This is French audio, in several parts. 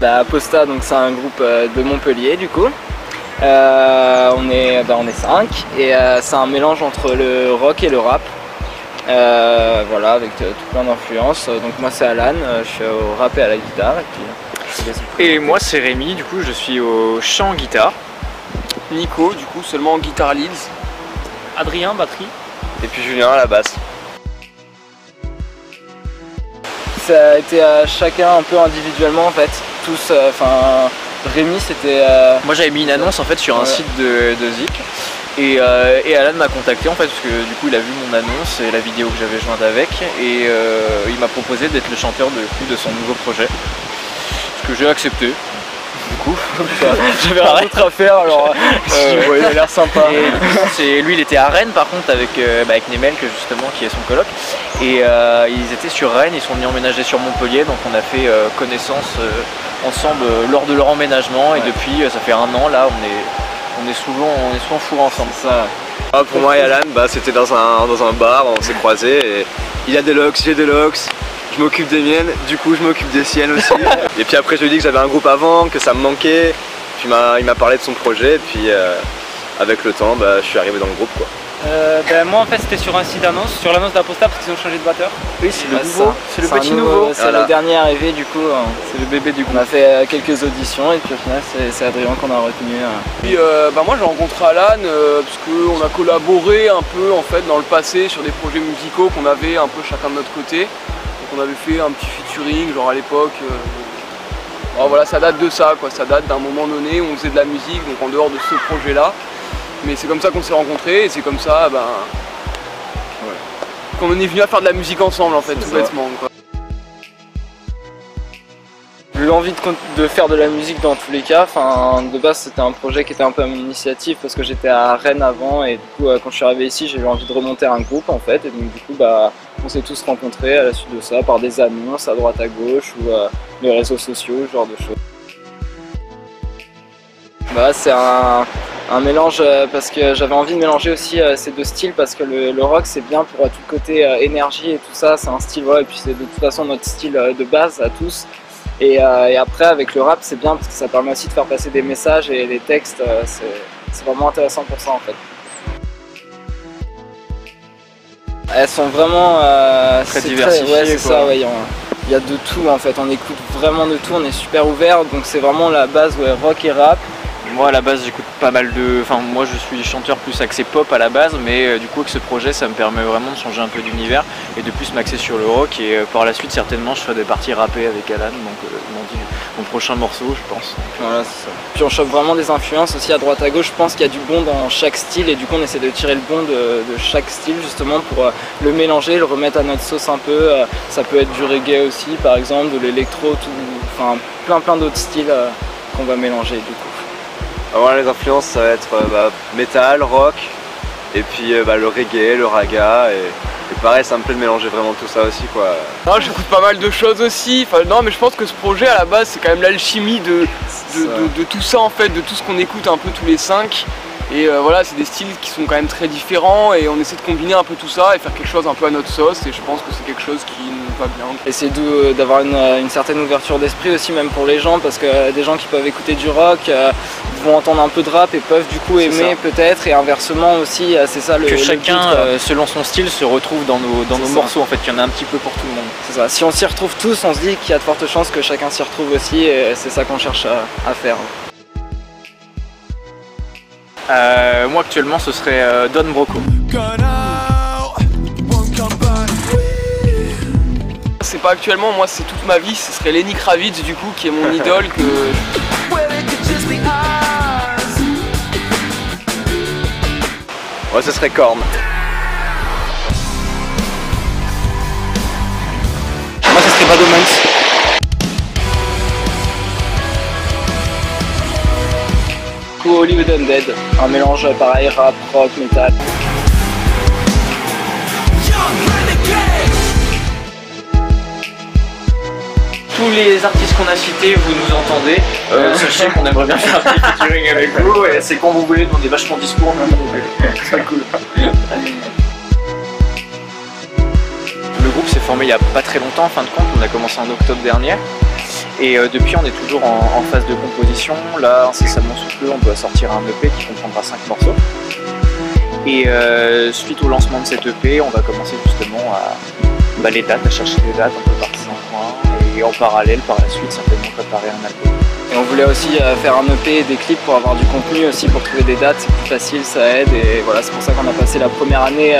La Posta, donc c'est un groupe de Montpellier du coup. On est 5 et c'est un mélange entre le rock et le rap. Voilà, avec tout plein d'influences. Donc moi c'est Alan, je suis au rap et à la guitare. Et moi c'est Rémi, du coup je suis au chant guitare. Nico, du coup seulement en guitare leads. Adrien, batterie. Et puis Julien à la basse. Ça a été à chacun un peu individuellement en fait. Tous, Rémi c'était... Moi j'avais mis une annonce en fait sur un site de Zik. Et Alan m'a contacté en fait parce que du coup il a vu mon annonce et la vidéo que j'avais jointe avec et il m'a proposé d'être le chanteur de son nouveau projet. Ce que j'ai accepté. Du coup, j'avais rien d'autre à faire alors il a l'air sympa. Et lui il était à Rennes par contre avec Nemel justement qui est son coloc. Et ils étaient sur Rennes, ils sont venus emménager sur Montpellier, donc on a fait connaissance ensemble lors de leur emménagement et depuis ça fait 1 an là on est souvent fous ensemble. Ça. Ah, pour moi et Alan, c'était dans un bar, on s'est croisés et il a des locks, j'ai des locks, je m'occupe des miennes, du coup je m'occupe des siennes aussi. Et puis après je lui ai dit que j'avais un groupe avant, que ça me manquait, puis il m'a parlé de son projet, et puis avec le temps je suis arrivé dans le groupe quoi. Moi en fait c'était sur un site d'annonce, sur l'annonce de la Posta parce qu'ils ont changé de batteur. Oui c'est le nouveau, c'est le petit nouveau, c'est le dernier arrivé du coup, c'est le bébé du groupe. On a fait quelques auditions et puis au final c'est Adrien qu'on a retenu. Puis moi j'ai rencontré Alan parce qu'on a collaboré un peu en fait dans le passé sur des projets musicaux qu'on avait un peu chacun de notre côté. Donc on avait fait un petit featuring genre à l'époque. Voilà, ça date de ça quoi, ça date d'un moment donné où on faisait de la musique donc en dehors de ce projet là. Mais c'est comme ça qu'on s'est rencontrés et c'est comme ça qu'on est venu à faire de la musique ensemble en fait, tout bêtement quoi. J'ai eu envie de faire de la musique dans tous les cas, de base c'était un projet qui était un peu à mon initiative parce que j'étais à Rennes avant et du coup quand je suis arrivé ici j'ai eu envie de remonter un groupe en fait et donc du coup on s'est tous rencontrés à la suite de ça par des annonces à droite à gauche ou les réseaux sociaux, ce genre de choses. C'est un mélange parce que j'avais envie de mélanger aussi ces deux styles parce que le rock c'est bien pour tout le côté énergie et tout ça, c'est un style et puis c'est de toute façon notre style de base à tous et après avec le rap c'est bien parce que ça permet aussi de faire passer des messages et les textes, c'est vraiment intéressant pour ça en fait. Elles sont vraiment très diversifiées. Ouais, c'est ça, ouais, il y a de tout en fait, on écoute vraiment de tout, on est super ouvert donc c'est vraiment la base rock et rap. Moi à la base j'écoute pas mal de... moi je suis chanteur plus axé pop à la base mais du coup avec ce projet ça me permet vraiment de changer un peu d'univers et de plus m'axer sur le rock et par la suite certainement je ferai des parties rappées avec Alan donc mon prochain morceau je pense. Voilà c'est ça. Puis on chope vraiment des influences aussi à droite à gauche, je pense qu'il y a du bon dans chaque style et du coup on essaie de tirer le bon de chaque style justement pour le mélanger, le remettre à notre sauce un peu. Ça peut être du reggae aussi par exemple, de l'électro, plein d'autres styles qu'on va mélanger du coup. Alors les influences ça va être métal, rock et puis le reggae, le raga et pareil ça me plaît de mélanger vraiment tout ça aussi quoi. Non, j'écoute pas mal de choses aussi, non mais je pense que ce projet à la base c'est quand même l'alchimie de tout ça en fait, de tout ce qu'on écoute un peu tous les 5 et voilà c'est des styles qui sont quand même très différents et on essaie de combiner un peu tout ça et faire quelque chose un peu à notre sauce et je pense que c'est quelque chose qui nous va bien. Essayer d'avoir une certaine ouverture d'esprit aussi même pour les gens parce que des gens qui peuvent écouter du rock vont entendre un peu de rap et peuvent du coup aimer peut-être et inversement aussi c'est ça que chacun selon son style se retrouve dans nos morceaux en fait, il y en a un petit peu pour tout le monde. C'est ça, si on s'y retrouve tous on se dit qu'il y a de fortes chances que chacun s'y retrouve aussi et c'est ça qu'on cherche à faire. Moi actuellement ce serait Don Broco. C'est pas actuellement, moi c'est toute ma vie, ce serait Lenny Kravitz du coup qui est mon idole que... Moi ce serait Korn. Moi ce serait Bad Omens. Hollywood Undead, un mélange pareil rap, rock, metal. Tous les artistes qu'on a cités, vous nous entendez. Sachez qu'on aimerait bien faire un petit featuring avec vous. Et c'est quand vous voulez, on est vachement dispo. C'est cool. Le groupe s'est formé il n'y a pas très longtemps, en fin de compte, on a commencé en octobre dernier. Et depuis, on est toujours en phase de composition. Là, incessamment sous peu, on doit sortir un EP qui comprendra 5 morceaux. Et suite au lancement de cet EP, on va commencer justement à les dates, à chercher des dates un peu partout dans le coin. Et en parallèle, par la suite, certainement préparer un album. Et on voulait aussi faire un EP et des clips pour avoir du contenu aussi, pour trouver des dates, c'est plus facile, ça aide. Et voilà, c'est pour ça qu'on a passé la première année,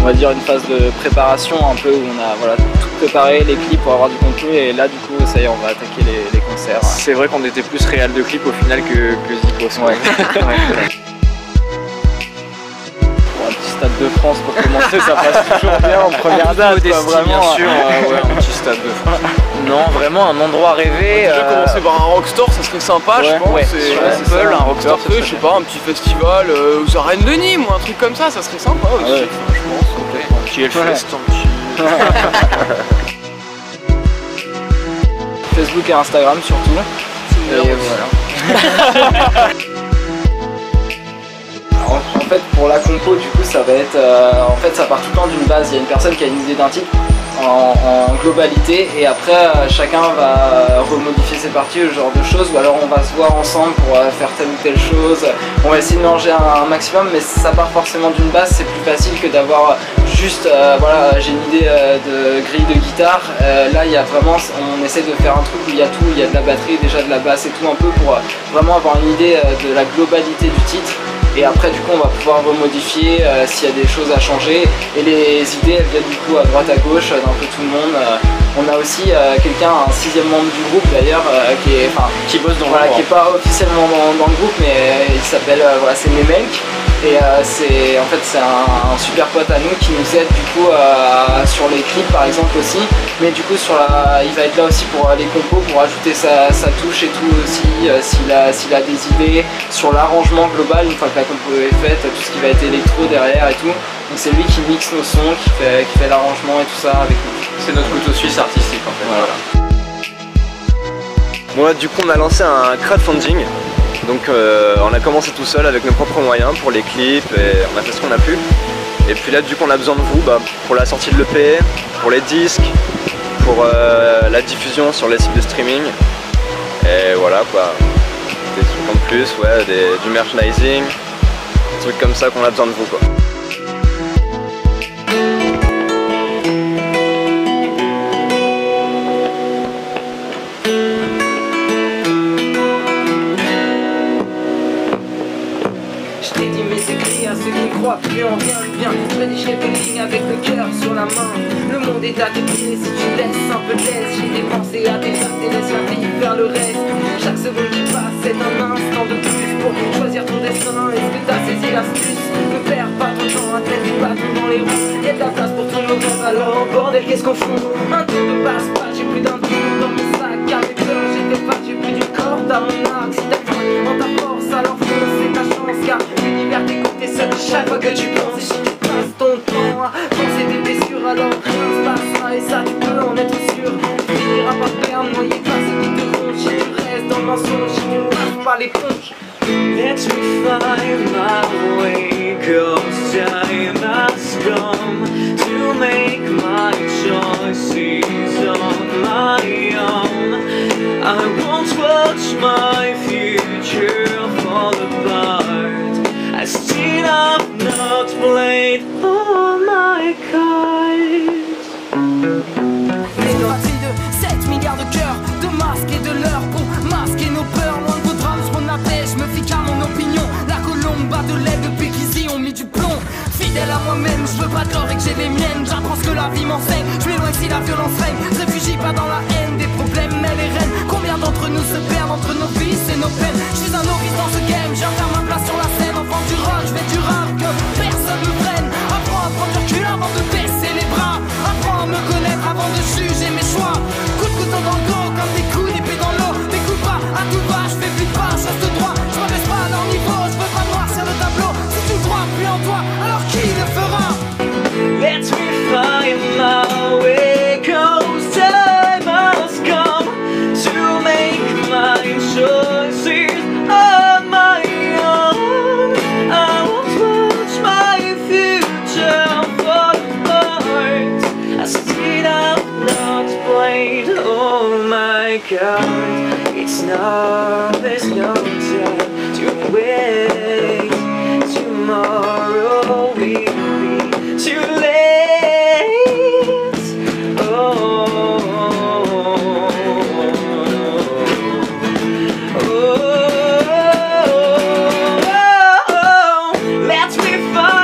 on va dire une phase de préparation un peu où on a voilà, tout préparé, les clips pour avoir du contenu. Et là, du coup, ça y est, on va attaquer les concerts. C'est vrai qu'on était plus réel de clips au final que Zikos. Ouais. Un petit stade de France pour commencer, ça passe toujours bien en première date. Modestie, vraiment, bien sûr, ouais, un petit stade de France. Non, vraiment un endroit rêvé. Déjà commencer par un rockstore, ça serait sympa, je pense. Ouais, sur Apple, un rockstore, après, je sais pas, un petit festival aux arènes de Nîmes ou un truc comme ça serait sympa aussi. Ouais. Je pense. Un petit Hellfest, un petit... Facebook et Instagram surtout. Et voilà. En fait, pour la compo, du coup, ça va être. En fait, ça part tout le temps d'une base. Il y a une personne qui a une idée d'un titre en globalité, et après, chacun va remodifier ses parties, ce genre de choses, ou alors on va se voir ensemble pour faire telle ou telle chose. On va essayer de mélanger un maximum, mais ça part forcément d'une base. C'est plus facile que d'avoir juste. Voilà, j'ai une idée de grille de guitare. Là, il y a vraiment. On essaie de faire un truc où il y a tout. Il y a de la batterie, déjà de la basse et tout, un peu pour vraiment avoir une idée de la globalité du titre. Et après, du coup, on va pouvoir remodifier s'il y a des choses à changer. Et les idées, elles viennent du coup à droite, à gauche, d'un peu tout le monde. On a aussi quelqu'un, un 6e membre du groupe d'ailleurs, qui bosse dans qui est pas officiellement dans le groupe, mais il s'appelle, voilà, c'est Memelk. Et en fait, c'est un super pote à nous qui nous aide du coup sur les clips par exemple aussi. Mais du coup, il va être là aussi pour les compos, pour ajouter sa touche et tout aussi, s'il a des idées sur l'arrangement global, une fois que la compo est faite, tout ce qui va être électro derrière et tout. Donc c'est lui qui mixe nos sons, qui fait l'arrangement et tout ça avec nous. C'est notre couteau suisse artistique en fait. Voilà. Bon là, du coup, on a lancé un crowdfunding. Donc on a commencé tout seul avec nos propres moyens pour les clips et on a fait ce qu'on a pu. Et puis là, du coup, on a besoin de vous pour la sortie de l'EP, pour les disques, pour la diffusion sur les sites de streaming. Et voilà quoi, des trucs en plus, ouais, du merchandising, des trucs comme ça qu'on a besoin de vous quoi. Plus en rien de bien, je rédige quelques lignes avec le cœur sur la main. Le monde est à tes pieds si tu laisses un peu d'aise. J'ai des pensées à tes dates et laisse la vie faire le reste. Chaque seconde qui passe c'est un instant de plus pour choisir ton destin. Est-ce que t'as saisi l'astuce? Ne perds pas ton temps à traîner des bâtons dans les roues. Y'a de la place pour tous nos rêves, alors bordel qu'est-ce qu'on fout? Un tour de passe-passe, j'ai plus d'un tour dans mon sac. À mes peurs j'ai fait pas, j'ai plus d'une corde à mon arc. Si t'as faim en ta force, alors fonce, c'est ta chance. Car l'univers t'écoute et seul chaque fois que tu penses. Et si tu passes ton temps à penser tes blessures, alors rien se passera et ça tu peux en être sûr. Tu finiras par perdre, noyé par ce qui te ronge. Si tu restes dans le mensonge, si tu passes par l'éponge. Let me find my way, 'cause time has come to make my choices on my own. I won't watch my future fall apart. I still have not played all my cards. Les doigts de 7 milliards de cœurs, de masques et de leurs pour masquer nos peurs. Loin de vos drames, je m'en appelle, je me fie qu'à mon opinion. La colombe bat de l'aile depuis qu'ils y ont mis du plomb. Fidèle à moi-même, je veux pas d'or et que j'ai les miennes. J'apprends ce que la vie m'enseigne, je m'éloigne si la violence règne. Je réfugie pas dans la haine des problèmes, mais les reines. Combien d'entre nous se perdent entre nos vices et nos peines? Je suis un novice dans ce game, j'ai faire ma place sur la scène. Enfant du rock, je fais du rap, que personne me freine. Apprends à prendre du recul avant de baisser les bras. Apprends à me connaître avant de juger mes choix. Coup de couteau dans le dos, comme des coups d'épée dans l'eau. T'écoutes pas, à tout va, je fais plus de pas, je reste droit. Je m'abaisse pas à leur niveau, je veux pas noircir le tableau. Si tu crois plus en toi, alors qui le fera? Let me find my way, 'cause I can't. It's now, there's no time to wait. Tomorrow will be too late. Oh, let me find